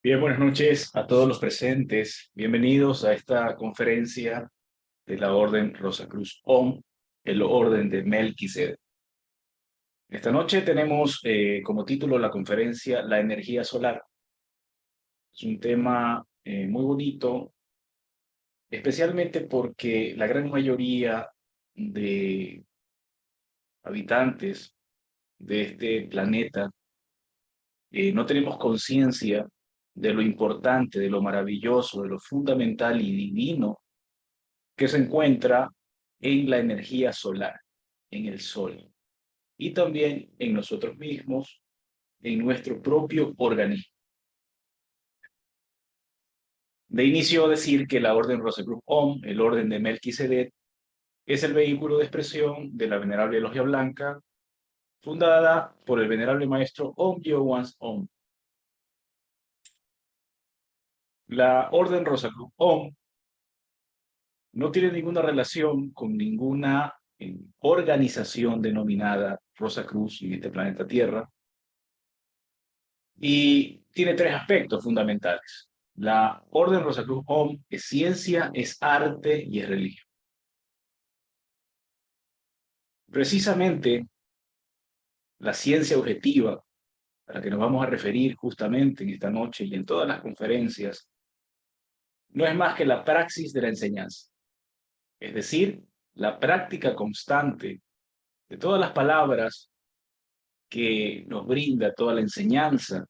Bien, buenas noches a todos los presentes. Bienvenidos a esta conferencia de la Orden Rosacruz OM, el Orden de Melquisedec. Esta noche tenemos como título la conferencia La energía solar. Es un tema muy bonito, especialmente porque la gran mayoría de habitantes de este planeta no tenemos conciencia de lo importante, de lo maravilloso, de lo fundamental y divino que se encuentra en la energía solar, en el sol, y también en nosotros mismos, en nuestro propio organismo. De inicio, decir que la Orden Rosacruz OM, el Orden de Melquisedec, es el vehículo de expresión de la Venerable Logia Blanca, fundada por el Venerable Maestro Om Gyeo-Wanz Om. La Orden Rosacruz OM no tiene ninguna relación con ninguna organización denominada Rosacruz en este planeta Tierra, y tiene tres aspectos fundamentales. La Orden Rosacruz OM es ciencia, es arte y es religión. Precisamente la ciencia objetiva, a la que nos vamos a referir justamente en esta noche y en todas las conferencias, no es más que la praxis de la enseñanza, es decir, la práctica constante de todas las palabras que nos brinda, toda la enseñanza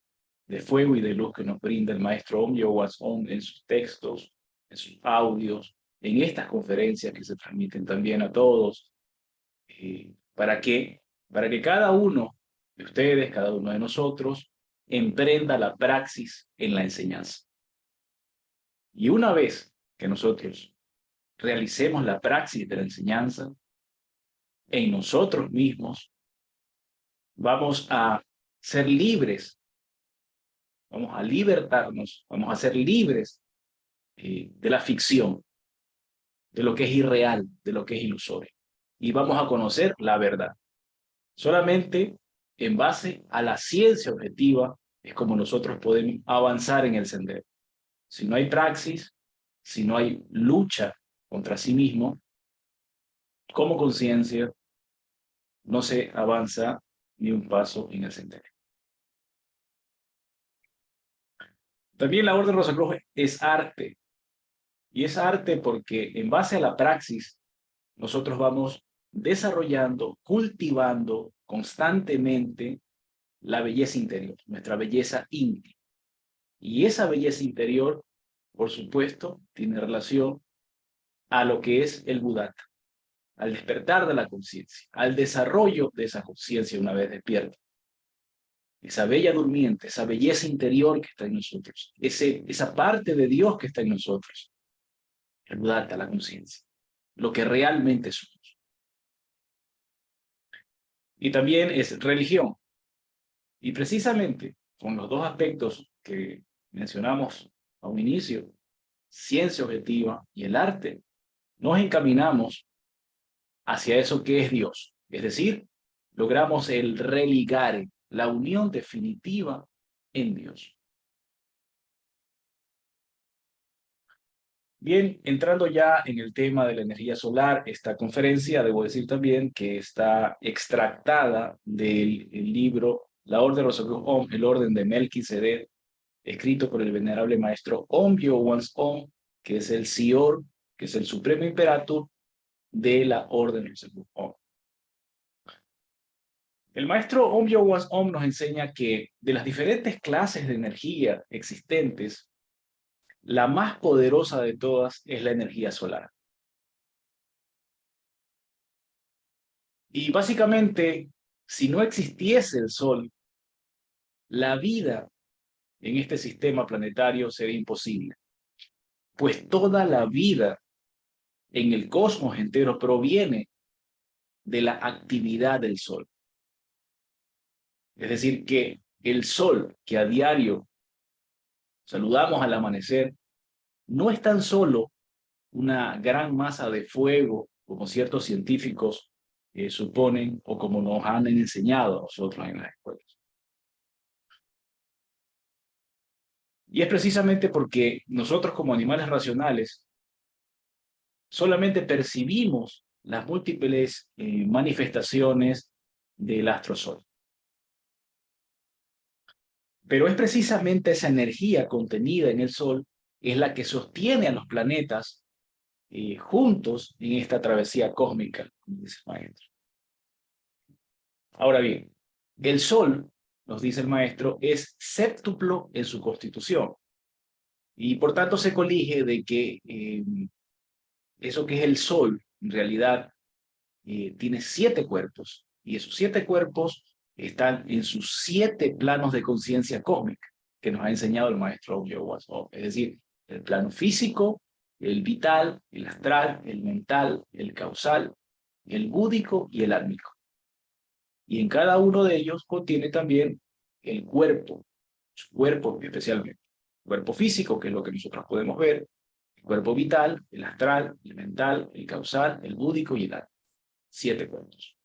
de fuego y de luz que nos brinda el maestro Om Yowas Om en sus textos, en sus audios, en estas conferencias que se transmiten también a todos, para que cada uno de ustedes, cada uno de nosotros, emprenda la praxis en la enseñanza. Y una vez que nosotros realicemos la praxis de la enseñanza en nosotros mismos, vamos a ser libres, vamos a libertarnos, vamos a ser libres de la ficción, de lo que es irreal, de lo que es ilusorio. Y vamos a conocer la verdad. Solamente en base a la ciencia objetiva es como nosotros podemos avanzar en el sendero. Si no hay praxis, si no hay lucha contra sí mismo, como conciencia, no se avanza ni un paso en el sendero. También la Orden Rosacruz es arte. Y es arte porque en base a la praxis, nosotros vamos desarrollando, cultivando constantemente la belleza interior, nuestra belleza íntima. Y esa belleza interior, por supuesto, tiene relación a lo que es el Buddhata, al despertar de la conciencia, al desarrollo de esa conciencia una vez despierta. Esa bella durmiente, esa belleza interior que está en nosotros, esa parte de Dios que está en nosotros, el Buddhata, la conciencia, lo que realmente somos. Y también es religión. Y precisamente con los dos aspectos que mencionamos a un inicio, ciencia objetiva y el arte, nos encaminamos hacia eso que es Dios. Es decir, logramos el religar, la unión definitiva en Dios. Bien, entrando ya en el tema de la energía solar, esta conferencia, debo decir también que está extractada del libro La Orden de los Om, el Orden de Melquisedec, escrito por el venerable maestro Om Gyeo-Wanz Om, que es el Sior, que es el Supremo Imperator de la Orden de los Om. El maestro Om Gyeo-Wanz Om nos enseña que de las diferentes clases de energía existentes, la más poderosa de todas es la energía solar. Y básicamente, si no existiese el Sol, la vida en este sistema planetario sería imposible, pues toda la vida en el cosmos entero proviene de la actividad del Sol. Es decir, que el Sol que a diario saludamos al amanecer no es tan solo una gran masa de fuego, como ciertos científicos suponen o como nos han enseñado a nosotros en las escuelas. Y es precisamente porque nosotros como animales racionales solamente percibimos las múltiples manifestaciones del astrosol. Pero es precisamente esa energía contenida en el Sol es la que sostiene a los planetas juntos en esta travesía cósmica, como dice el maestro. Ahora bien, el Sol, nos dice el maestro, es séptuplo en su constitución y por tanto se colige de que eso que es el Sol, en realidad, tiene 7 cuerpos y esos 7 cuerpos están en sus 7 planos de conciencia cósmica que nos ha enseñado el maestro Yowas. Es decir, el plano físico, el vital, el astral, el mental, el causal, el búdico y el álmico. Y en cada uno de ellos contiene también el cuerpo, su cuerpo especialmente. El cuerpo físico, que es lo que nosotros podemos ver, el cuerpo vital, el astral, el mental, el causal, el búdico y el álmico. 7 cuerpos.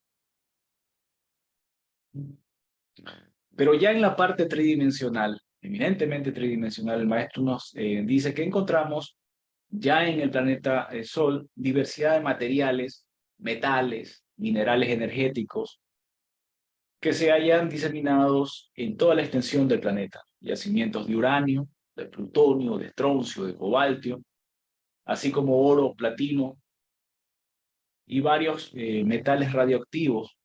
Pero ya en la parte tridimensional, eminentemente tridimensional, el maestro nos dice que encontramos ya en el planeta Sol diversidad de materiales, metales, minerales energéticos que se hayan diseminados en toda la extensión del planeta. Yacimientos de uranio, de plutonio, de estroncio, de cobaltio, así como oro, platino y varios metales radioactivos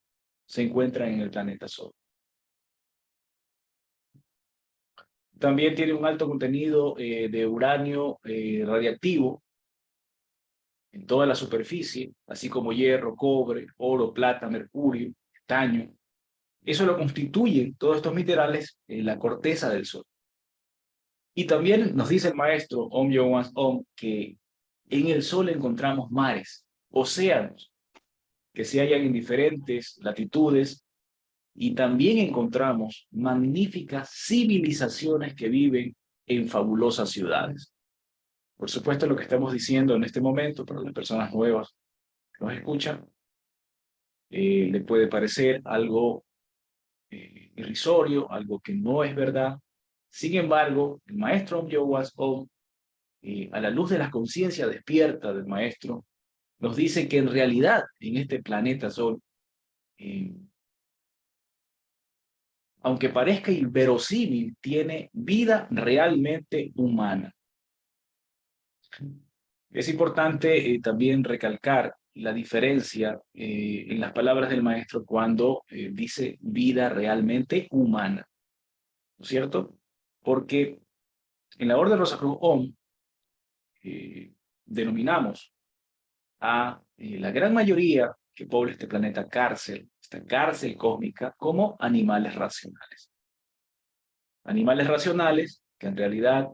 se encuentran en el planeta Sol. También tiene un alto contenido de uranio radiactivo en toda la superficie, así como hierro, cobre, oro, plata, mercurio, estaño. Eso lo constituyen todos estos minerales en la corteza del Sol. Y también nos dice el maestro Om Yowan Om que en el Sol encontramos mares, océanos, que se hallan en diferentes latitudes y también encontramos magníficas civilizaciones que viven en fabulosas ciudades. Por supuesto, lo que estamos diciendo en este momento, para las personas nuevas que nos escuchan, le puede parecer algo irrisorio, algo que no es verdad. Sin embargo, el maestro Om Yowas Om, a la luz de la conciencia despierta del maestro, nos dice que en realidad en este planeta Sol, eh, aunque parezca inverosímil, tiene vida realmente humana. Es importante también recalcar la diferencia en las palabras del maestro cuando dice vida realmente humana, ¿no es cierto? Porque en la Orden Rosacruz Om denominamos a la gran mayoría que pobla este planeta cárcel, esta cárcel cósmica, como animales racionales. Animales racionales que en realidad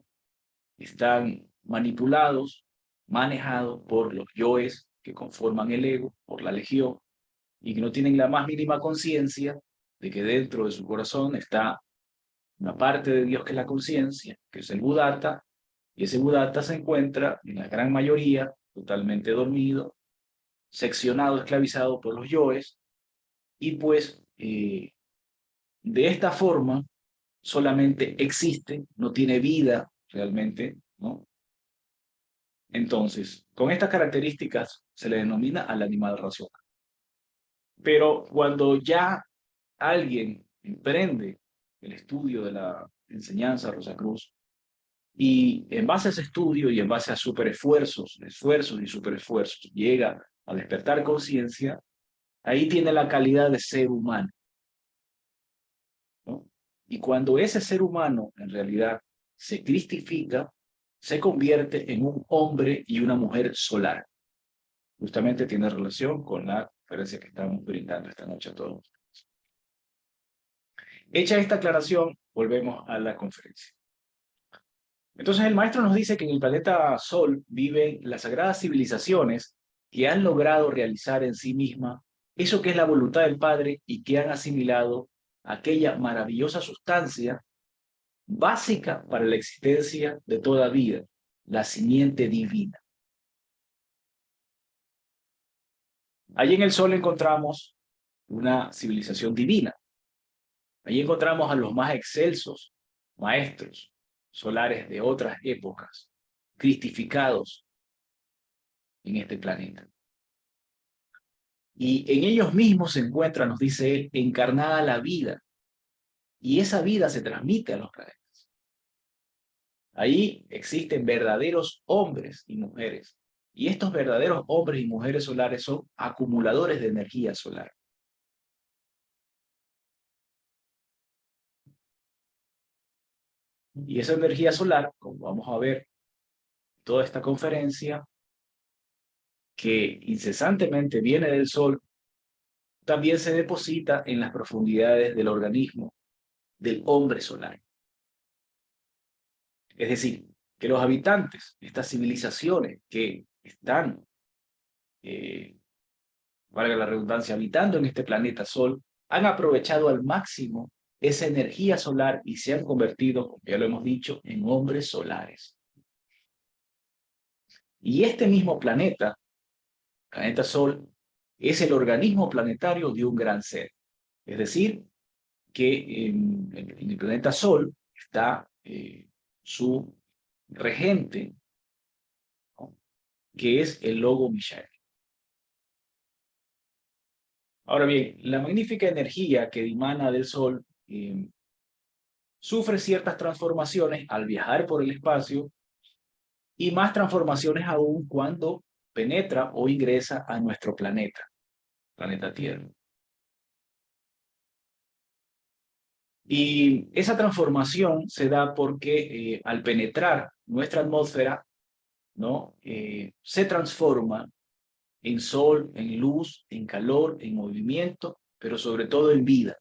están manipulados, manejados por los yoes que conforman el ego, por la legión, y que no tienen la más mínima conciencia de que dentro de su corazón está una parte de Dios que es la conciencia, que es el Buddhata, y ese Buddhata se encuentra en la gran mayoría totalmente dormido, seccionado, esclavizado por los yoes, y pues de esta forma solamente existe, no tiene vida realmente, ¿no? Entonces, con estas características se le denomina al animal racional. Pero cuando ya alguien emprende el estudio de la enseñanza Rosacruz y en base a ese estudio y en base a superesfuerzos, esfuerzos y superesfuerzos, llega a despertar conciencia, ahí tiene la calidad de ser humano, ¿no? Y cuando ese ser humano en realidad se cristifica, se convierte en un hombre y una mujer solar. Justamente tiene relación con la conferencia que estamos brindando esta noche a todos. Hecha esta aclaración, volvemos a la conferencia. Entonces el maestro nos dice que en el planeta Sol viven las sagradas civilizaciones que han logrado realizar en sí misma eso que es la voluntad del Padre y que han asimilado aquella maravillosa sustancia básica para la existencia de toda vida, la simiente divina. Allí en el Sol encontramos una civilización divina. Allí encontramos a los más excelsos maestros, solares de otras épocas, cristificados en este planeta. Y en ellos mismos se encuentra, nos dice él, encarnada la vida. Y esa vida se transmite a los planetas. Ahí existen verdaderos hombres y mujeres. Y estos verdaderos hombres y mujeres solares son acumuladores de energía solar. Y esa energía solar, como vamos a ver toda esta conferencia, que incesantemente viene del Sol, también se deposita en las profundidades del organismo del hombre solar. Es decir, que los habitantes de estas civilizaciones que están, valga la redundancia, habitando en este planeta Sol, han aprovechado al máximo esa energía solar y se han convertido, como ya lo hemos dicho, en hombres solares. Y este mismo planeta Sol, es el organismo planetario de un gran ser. Es decir, que en el planeta Sol está su regente, ¿no?, que es el logo Michael. Ahora bien, la magnífica energía que dimana del Sol sufre ciertas transformaciones al viajar por el espacio y más transformaciones aún cuando penetra o ingresa a nuestro planeta Tierra. Y esa transformación se da porque al penetrar nuestra atmósfera, ¿no?, se transforma en sol, en luz, en calor, en movimiento, pero sobre todo en vida.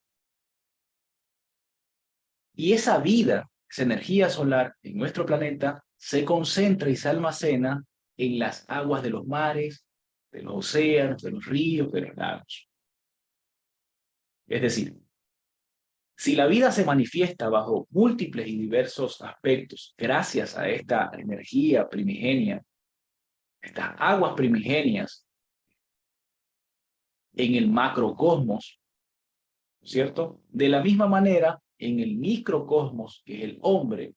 Y esa vida, esa energía solar en nuestro planeta, se concentra y se almacena en las aguas de los mares, de los océanos, de los ríos, de los lagos. Es decir, si la vida se manifiesta bajo múltiples y diversos aspectos gracias a esta energía primigenia, estas aguas primigenias en el macrocosmos, ¿cierto? De la misma manera, en el microcosmos, que es el hombre,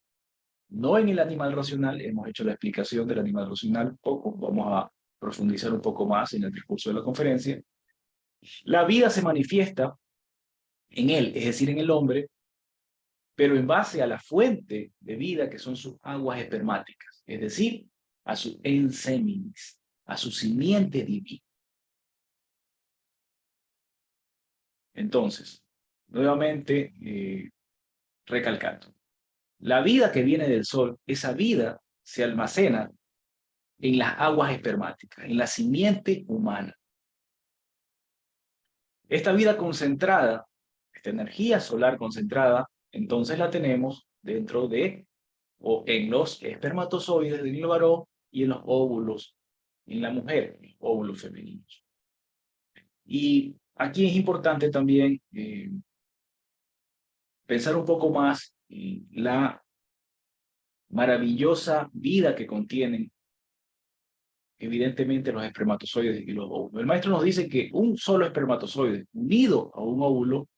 no en el animal racional, hemos hecho la explicación del animal racional poco, vamos a profundizar un poco más en el discurso de la conferencia. La vida se manifiesta en él, es decir, en el hombre, pero en base a la fuente de vida que son sus aguas espermáticas, es decir, a su enseminis, a su simiente divina. Entonces, nuevamente, recalcando, la vida que viene del Sol, esa vida se almacena en las aguas espermáticas, en la simiente humana. Esta vida concentrada, esta energía solar concentrada, entonces la tenemos dentro de o en los espermatozoides del varón y en los óvulos en la mujer, óvulos femeninos. Y aquí es importante también pensar un poco más en la maravillosa vida que contienen evidentemente los espermatozoides y los óvulos. El maestro nos dice que un solo espermatozoide unido a un óvulo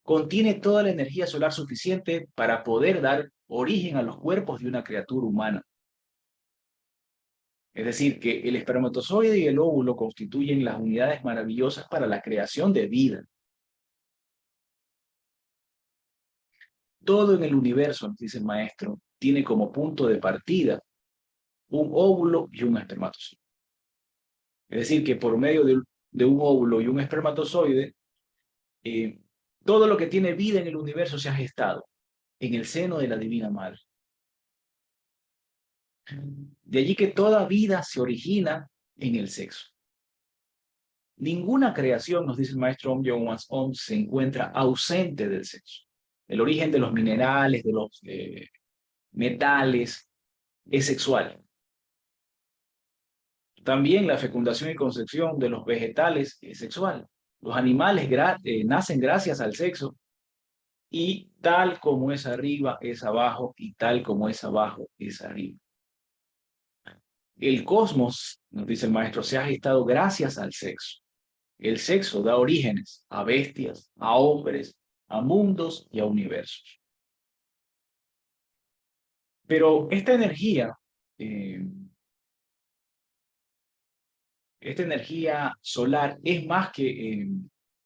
contiene toda la energía solar suficiente para poder dar origen a los cuerpos de una criatura humana. Es decir, que el espermatozoide y el óvulo constituyen las unidades maravillosas para la creación de vida. Todo en el universo, nos dice el maestro, tiene como punto de partida un óvulo y un espermatozoide. Es decir, que por medio de un óvulo y un espermatozoide, todo lo que tiene vida en el universo se ha gestado en el seno de la Divina Madre. De allí que toda vida se origina en el sexo. Ninguna creación, nos dice el maestro Om Jong-Wons Om, se encuentra ausente del sexo. El origen de los minerales, de los metales, es sexual. También la fecundación y concepción de los vegetales es sexual. Los animales nacen gracias al sexo, y tal como es arriba es abajo, y tal como es abajo es arriba. El cosmos, nos dice el maestro, se ha gestado gracias al sexo. El sexo da orígenes a bestias, a hombres, a mundos y a universos. Pero esta energía solar es más que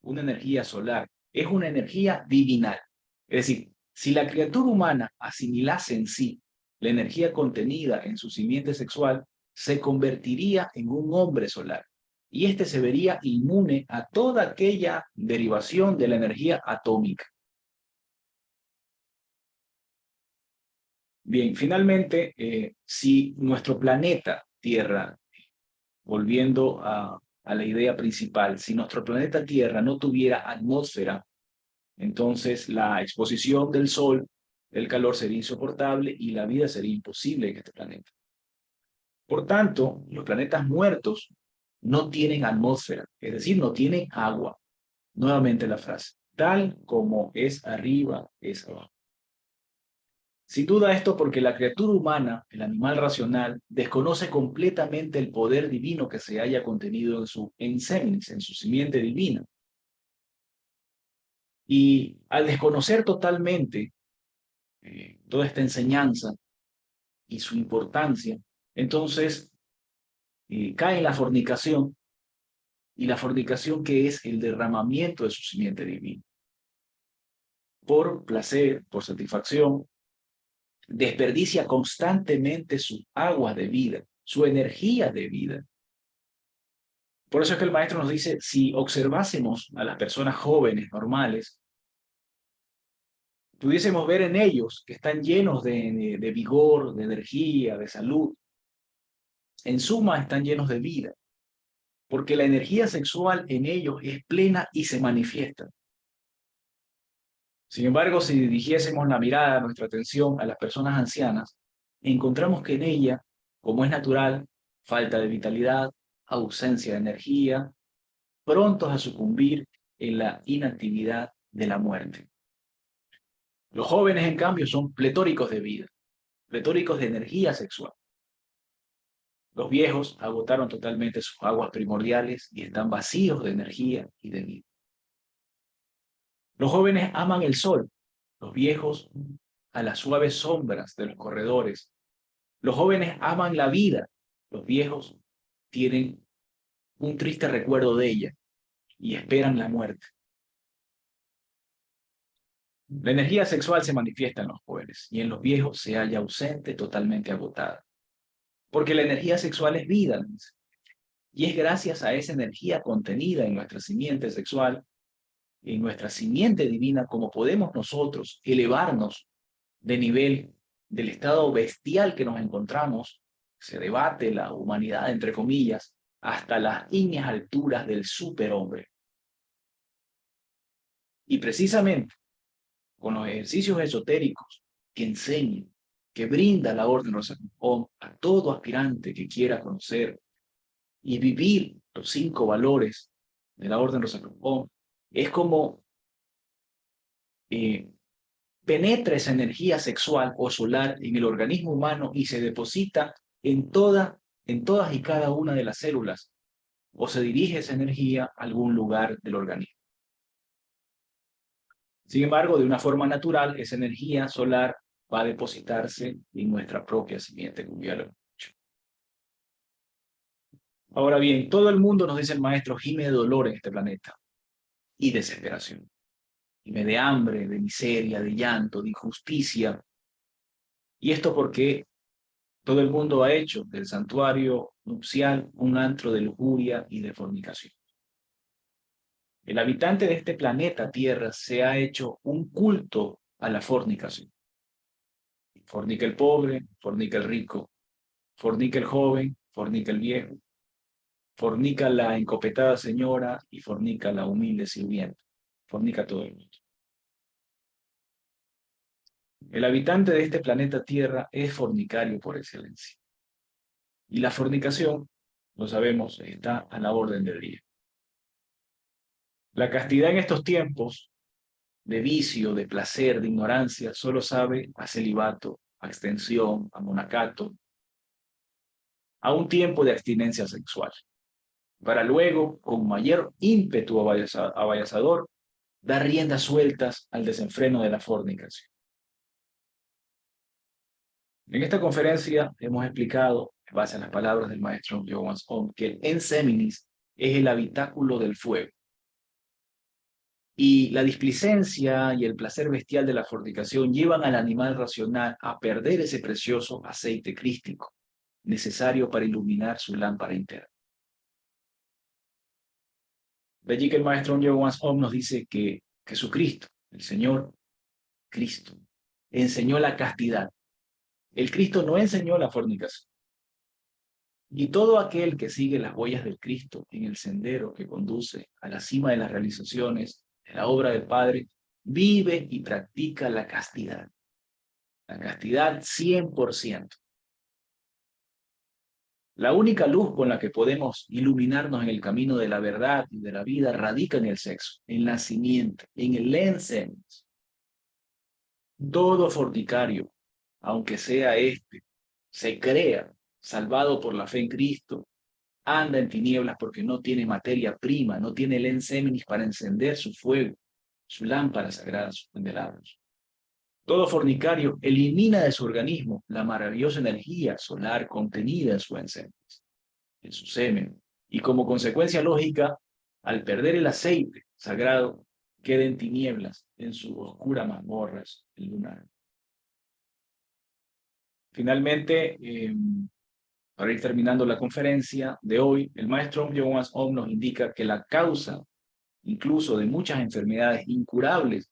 una energía solar, es una energía divinal. Es decir, si la criatura humana asimilase en sí la energía contenida en su simiente sexual, se convertiría en un hombre solar. Y este se vería inmune a toda aquella derivación de la energía atómica. Bien, finalmente, si nuestro planeta Tierra, volviendo a la idea principal, si nuestro planeta Tierra no tuviera atmósfera, entonces la exposición del Sol, el calor sería insoportable y la vida sería imposible en este planeta. Por tanto, los planetas muertos no tienen atmósfera, es decir, no tienen agua. Nuevamente la frase, tal como es arriba, es abajo. Sin duda esto porque la criatura humana, el animal racional, desconoce completamente el poder divino que se haya contenido en su ensemis, en su simiente divina. Y al desconocer totalmente toda esta enseñanza y su importancia, entonces cae en la fornicación, y la fornicación que es el derramamiento de su simiente divina. Por placer, por satisfacción, desperdicia constantemente su agua de vida, su energía de vida. Por eso es que el maestro nos dice, si observásemos a las personas jóvenes, normales, pudiésemos ver en ellos que están llenos de vigor, de energía, de salud. En suma, están llenos de vida, porque la energía sexual en ellos es plena y se manifiesta. Sin embargo, si dirigiésemos la mirada, nuestra atención a las personas ancianas, encontramos que en ella, como es natural, falta de vitalidad, ausencia de energía, prontos a sucumbir en la inactividad de la muerte. Los jóvenes, en cambio, son pletóricos de vida, pletóricos de energía sexual. Los viejos agotaron totalmente sus aguas primordiales y están vacíos de energía y de vida. Los jóvenes aman el sol, los viejos a las suaves sombras de los corredores. Los jóvenes aman la vida, los viejos tienen un triste recuerdo de ella y esperan la muerte. La energía sexual se manifiesta en los jóvenes y en los viejos se halla ausente, totalmente agotada. Porque la energía sexual es vida, y es gracias a esa energía contenida en nuestra simiente sexual, en nuestra simiente divina, como podemos nosotros elevarnos de nivel del estado bestial que nos encontramos, se debate la humanidad, entre comillas, hasta las ígneas alturas del superhombre. Y precisamente con los ejercicios esotéricos que enseñan, que brinda la Orden Rosacruz a todo aspirante que quiera conocer y vivir los 5 valores de la Orden Rosacruz, es como penetra esa energía sexual o solar en el organismo humano y se deposita en todas y cada una de las células, o se dirige esa energía a algún lugar del organismo. Sin embargo, de una forma natural, esa energía solar va a depositarse en nuestra propia simiente, como ya lo hemos dicho. Ahora bien, todo el mundo, nos dice el maestro, gime de dolor en este planeta y desesperación. Gime de hambre, de miseria, de llanto, de injusticia. Y esto porque todo el mundo ha hecho del santuario nupcial un antro de lujuria y de fornicación. El habitante de este planeta Tierra se ha hecho un culto a la fornicación. Fornica el pobre, fornica el rico, fornica el joven, fornica el viejo, fornica la encopetada señora y fornica la humilde sirvienta. Fornica todo el mundo. El habitante de este planeta Tierra es fornicario por excelencia. Y la fornicación, lo sabemos, está a la orden del día. La castidad en estos tiempos de vicio, de placer, de ignorancia, solo sabe a celibato, a abstención, a monacato, a un tiempo de abstinencia sexual, para luego, con mayor ímpetu abayazador, dar riendas sueltas al desenfreno de la fornicación. En esta conferencia hemos explicado, en base a las palabras del maestro Johann Ohm, que el enseminis es el habitáculo del fuego. Y la displicencia y el placer bestial de la fornicación llevan al animal racional a perder ese precioso aceite crístico necesario para iluminar su lámpara interna. De allí que el maestro Johann Ohm nos dice que Jesucristo, el Señor Cristo, enseñó la castidad. El Cristo no enseñó la fornicación. Y todo aquel que sigue las huellas del Cristo en el sendero que conduce a la cima de las realizaciones de la obra del Padre, vive y practica la castidad. La castidad 100%. La única luz con la que podemos iluminarnos en el camino de la verdad y de la vida radica en el sexo, en la simiente, en el enseñanza. Todo fornicario, aunque sea se crea salvado por la fe en Cristo, anda en tinieblas porque no tiene materia prima, no tiene el enseminis para encender su fuego, su lámpara sagrada, sus candelabros. Todo fornicario elimina de su organismo la maravillosa energía solar contenida en su enseminis, en su semen, y como consecuencia lógica, al perder el aceite sagrado, queda en tinieblas en su oscura mazmorras el lunar. Finalmente, para ir terminando la conferencia de hoy, el maestro Johann Ohm nos indica que la causa, incluso de muchas enfermedades incurables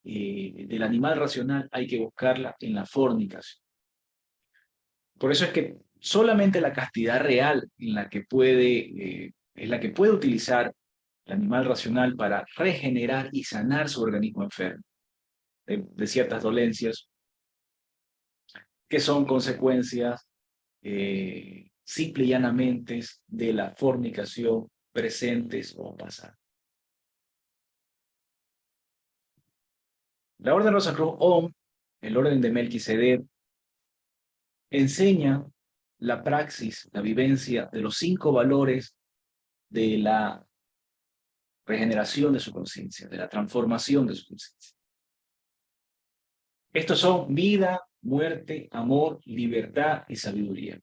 del animal racional, hay que buscarla en la fornicación. Por eso es que solamente la castidad real es la que puede utilizar el animal racional para regenerar y sanar su organismo enfermo de ciertas dolencias que son consecuencias simple y llanamente de la fornicación presentes o pasadas. La Orden Rosacruz Ohm, el orden de Melquisedec, enseña la praxis, la vivencia de los 5 valores de la regeneración de su conciencia, de la transformación de su conciencia. Estos son vida, muerte, amor, libertad y sabiduría.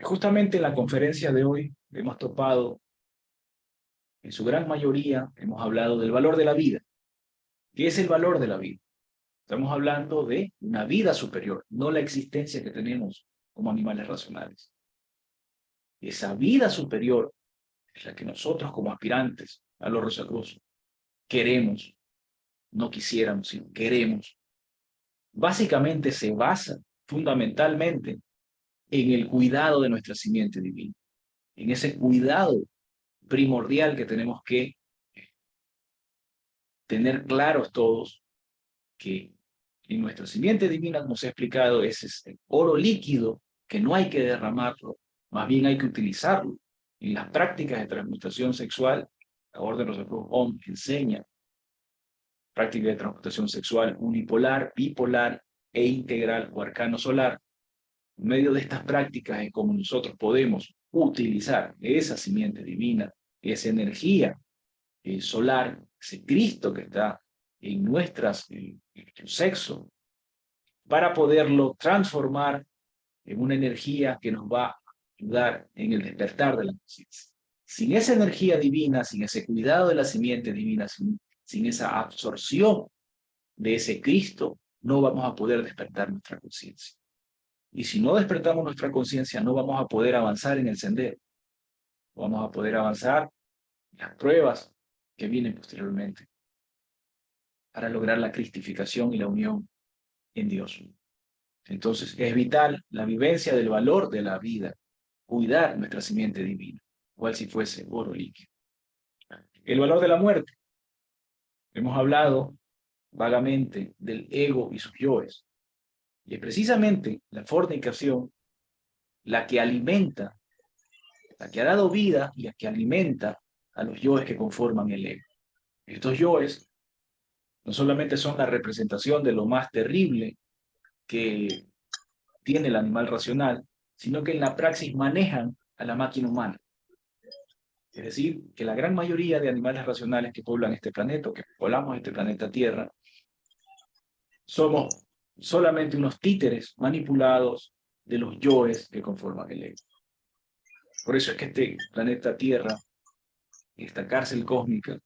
Justamente en la conferencia de hoy hemos topado, en su gran mayoría, hemos hablado del valor de la vida. ¿Qué es el valor de la vida? Estamos hablando de una vida superior, no la existencia que tenemos como animales racionales. Esa vida superior es la que nosotros como aspirantes a los Rosacruz queremos, no quisiéramos, sino queremos. Básicamente se basa fundamentalmente en el cuidado de nuestra simiente divina, en ese cuidado primordial que tenemos que tener claros todos, que en nuestra simiente divina, como se ha explicado, es ese oro líquido que no hay que derramarlo, más bien hay que utilizarlo. En las prácticas de transmutación sexual, la Orden Rosacruz Ohm enseña práctica de transmutación sexual unipolar, bipolar e integral o arcano solar. En medio de estas prácticas es como nosotros podemos utilizar esa simiente divina, esa energía solar, ese Cristo que está en nuestro sexo, para poderlo transformar en una energía que nos va a ayudar en el despertar de la conciencia. Sin esa energía divina, sin ese cuidado de la simiente divina, sin esa absorción de ese Cristo, no vamos a poder despertar nuestra conciencia. Y si no despertamos nuestra conciencia, no vamos a poder avanzar en el sendero. Vamos a poder avanzar en las pruebas que vienen posteriormente para lograr la cristificación y la unión en Dios. Entonces, es vital la vivencia del valor de la vida, cuidar nuestra simiente divina, cual si fuese oro líquido. El valor de la muerte. Hemos hablado vagamente del ego y sus yoes. Y es precisamente la fornicación la que alimenta, la que ha dado vida y la que alimenta a los yoes que conforman el ego. Estos yoes no solamente son la representación de lo más terrible que tiene el animal racional, sino que en la praxis manejan a la máquina humana. Es decir, que la gran mayoría de animales racionales que poblan este planeta, que poblamos este planeta Tierra, somos solamente unos títeres manipulados de los yoes que conforman el ego. Por eso es que este planeta Tierra, esta cárcel cósmica,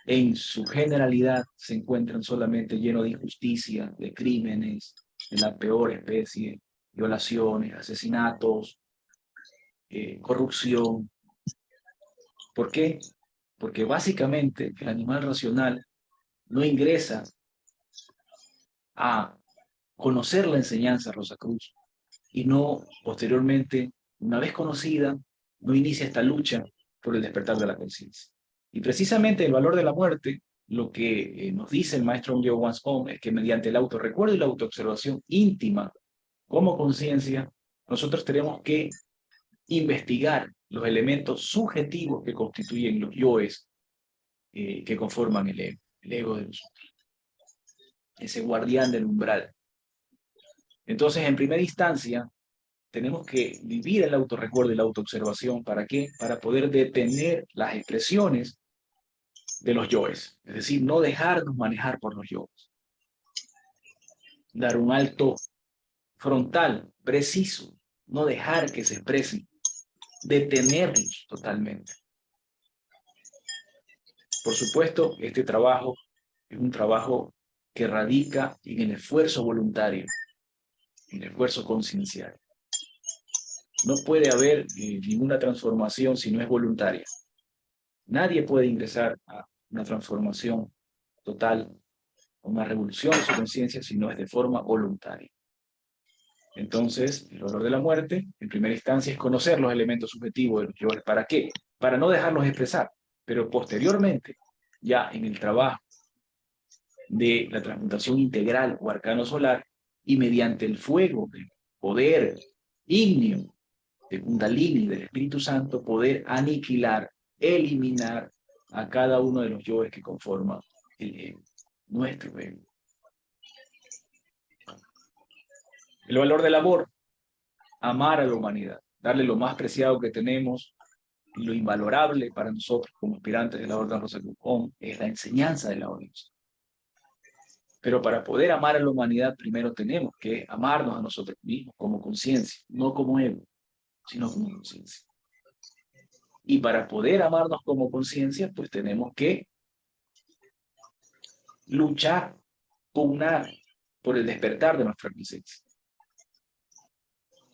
en su generalidad se encuentran solamente lleno de injusticia, de crímenes, de la peor especie, violaciones, asesinatos, corrupción. ¿Por qué? Porque básicamente el animal racional no ingresa a conocer la enseñanza Rosacruz y no posteriormente, una vez conocida, no inicia esta lucha por el despertar de la conciencia. Y precisamente el valor de la muerte, lo que nos dice el maestro Leo Wansong es que mediante el autorrecuerdo y la autoobservación íntima como conciencia, nosotros tenemos que investigar los elementos subjetivos que constituyen los yoes que conforman el ego de nosotros, ese guardián del umbral. Entonces, en primera instancia, tenemos que vivir el autorrecuerdo y la autoobservación. ¿Para qué? Para poder detener las expresiones de los yoes. Es decir, no dejarnos manejar por los yoes. Dar un alto frontal, preciso. No dejar que se expresen. Detenerlos totalmente. Por supuesto, este trabajo es un trabajo que radica en el esfuerzo voluntario, en el esfuerzo conciencial. No puede haber ninguna transformación si no es voluntaria. Nadie puede ingresar a una transformación total, a una revolución de su conciencia si no es de forma voluntaria. Entonces, el valor de la muerte, en primera instancia, es conocer los elementos subjetivos de los yoes. ¿Para qué? Para no dejarlos expresar, pero posteriormente, ya en el trabajo de la transmutación integral o arcano solar, y mediante el fuego, el poder ígneo de Kundalini, del Espíritu Santo, poder aniquilar, eliminar a cada uno de los yoes que conforman el ego, nuestro ego. El valor del amor, amar a la humanidad, darle lo más preciado que tenemos y lo invalorable para nosotros como aspirantes de la Orden Rosacruz es la enseñanza de la Orden. Pero para poder amar a la humanidad, primero tenemos que amarnos a nosotros mismos como conciencia, no como ego, sino como conciencia. Y para poder amarnos como conciencia, pues tenemos que luchar, pugnar por el despertar de nuestra conciencia.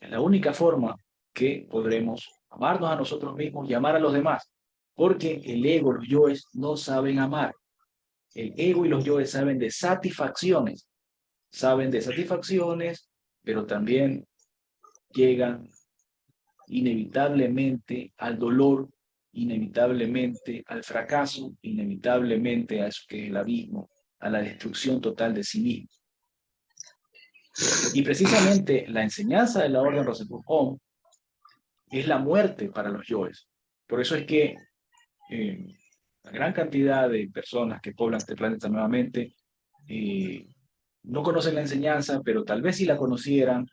Es la única forma que podremos amarnos a nosotros mismos y amar a los demás, porque el ego, los yoes, no saben amar. El ego y los yoes saben de satisfacciones, pero también llegan inevitablemente al dolor, inevitablemente al fracaso, inevitablemente a eso que es el abismo, a la destrucción total de sí mismo. Y precisamente la enseñanza de la Orden Rosacruz es la muerte para los yoes. Por eso es que la gran cantidad de personas que poblan este planeta nuevamente no conocen la enseñanza, pero tal vez si la conocieran,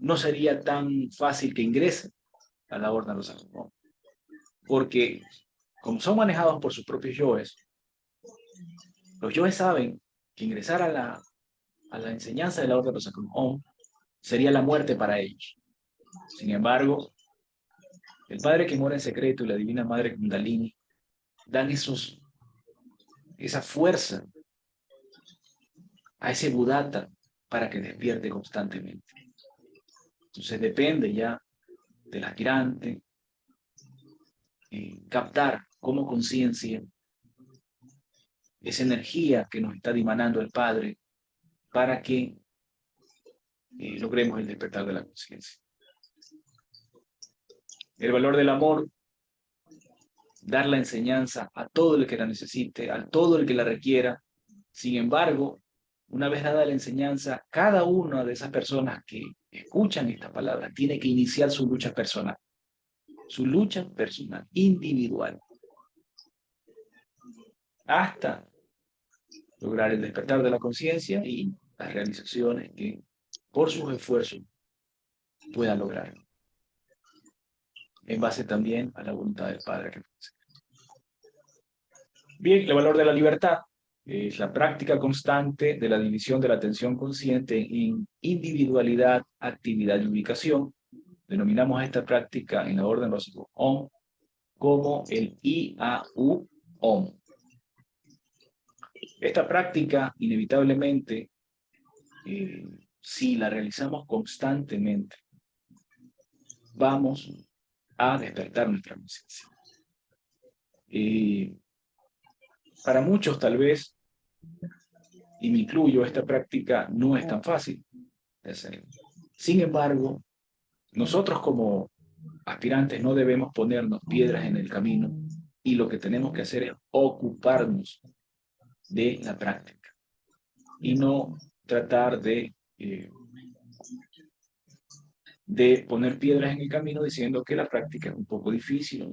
no sería tan fácil que ingresen a la Orden Rosacruz, ¿no? Porque como son manejados por sus propios yoes, los yoes saben que ingresar a la enseñanza de la Orden Rosacruz sería la muerte para ellos. Sin embargo, el Padre que mora en secreto y la Divina Madre Kundalini dan esa fuerza a ese Buddhata para que despierte constantemente. Entonces depende ya del aspirante captar como conciencia esa energía que nos está dimanando el Padre para que logremos el despertar de la conciencia. El valor del amor, dar la enseñanza a todo el que la necesite, a todo el que la requiera. Sin embargo, una vez dada la enseñanza, cada una de esas personas que escuchan esta palabra tiene que iniciar su lucha personal, individual, hasta lograr el despertar de la conciencia y las realizaciones que por sus esfuerzos puedan lograr, en base también a la voluntad del Padre. Bien, el valor de la libertad, Es la práctica constante de la división de la atención consciente en individualidad, actividad y ubicación. Denominamos a esta práctica en la orden básico OM como el IAU-OM. Esta práctica, inevitablemente, si la realizamos constantemente, vamos a despertar nuestra conciencia. Para muchos, tal vez, y me incluyo, esta práctica no es tan fácil de hacer. Sin embargo, nosotros como aspirantes no debemos ponernos piedras en el camino y lo que tenemos que hacer es ocuparnos de la práctica y no tratar de poner piedras en el camino diciendo que la práctica es un poco difícil.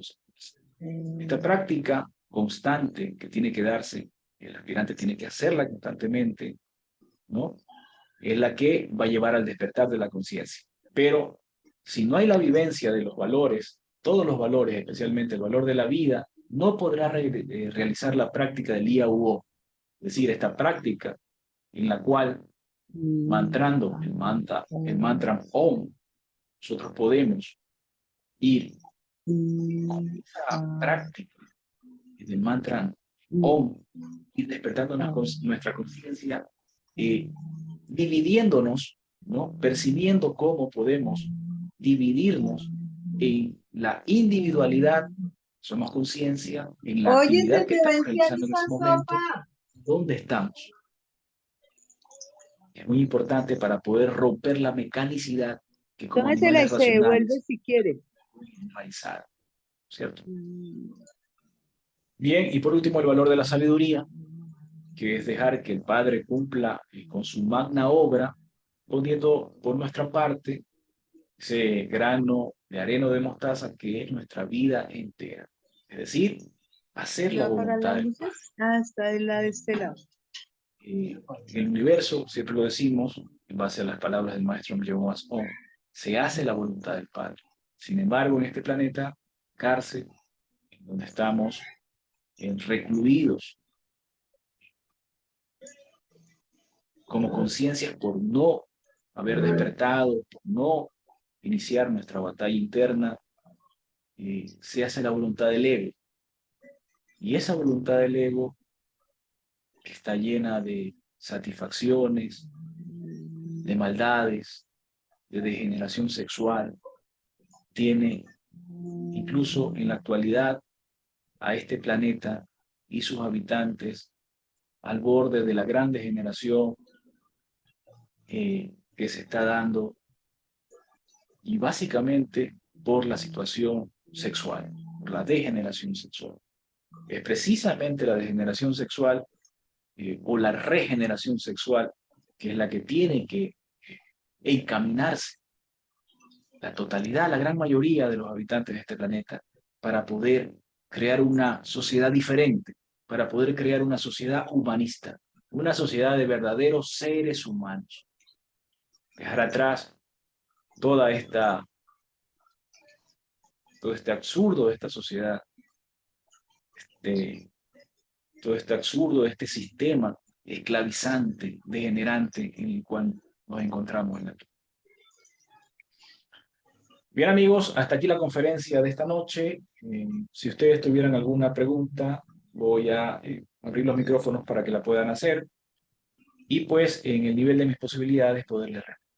Esta práctica constante que tiene que darse, el aspirante tiene que hacerla constantemente, ¿no? Es la que va a llevar al despertar de la conciencia. Pero si no hay la vivencia de los valores, todos los valores, especialmente el valor de la vida, no podrá realizar la práctica del IAUO. Es decir, esta práctica en la cual, mantrando el mantra OM, nosotros podemos ir con esa práctica del mantra OM, ir despertando nuestra conciencia, dividiéndonos, ¿no? Percibiendo cómo podemos dividirnos en la individualidad, somos conciencia, en la Oye, actividad se que te va a estamos enfriar realizando en esa ese momento, sopa. dónde estamos. Es muy importante para poder romper la mecanicidad que como Tómesela y animales se devuelve racionales si quiere. enraizar, ¿cierto? Bien, y por último el valor de la sabiduría, que es dejar que el Padre cumpla con su magna obra, poniendo por nuestra parte ese grano de arena de mostaza que es nuestra vida entera. Es decir, hacer ¿Ya la va a apagar voluntad las del Padre. luces? Ah, está de la de este lado. El universo, siempre lo decimos, en base a las palabras del maestro Jehová, se hace la voluntad del Padre. Sin embargo, en este planeta, cárcel, en donde estamos recluidos como conciencias por no haber despertado, por no iniciar nuestra batalla interna, se hace la voluntad del ego. Y esa voluntad del ego, que está llena de satisfacciones, de maldades, de degeneración sexual, tiene incluso en la actualidad a este planeta y sus habitantes al borde de la gran degeneración que se está dando, y básicamente por la situación sexual, por la degeneración sexual. Es precisamente la degeneración sexual o la regeneración sexual que es la que tiene que encaminarse la totalidad, la gran mayoría de los habitantes de este planeta para poder crear una sociedad diferente, para poder crear una sociedad humanista, una sociedad de verdaderos seres humanos. Dejar atrás toda esta, todo este absurdo de esta sociedad, de, todo este absurdo de este sistema esclavizante, degenerante en el cual nos encontramos en la actualidad. Bien amigos, hasta aquí la conferencia de esta noche. Si ustedes tuvieran alguna pregunta, voy a abrir los micrófonos para que la puedan hacer y pues en el nivel de mis posibilidades poderles responder.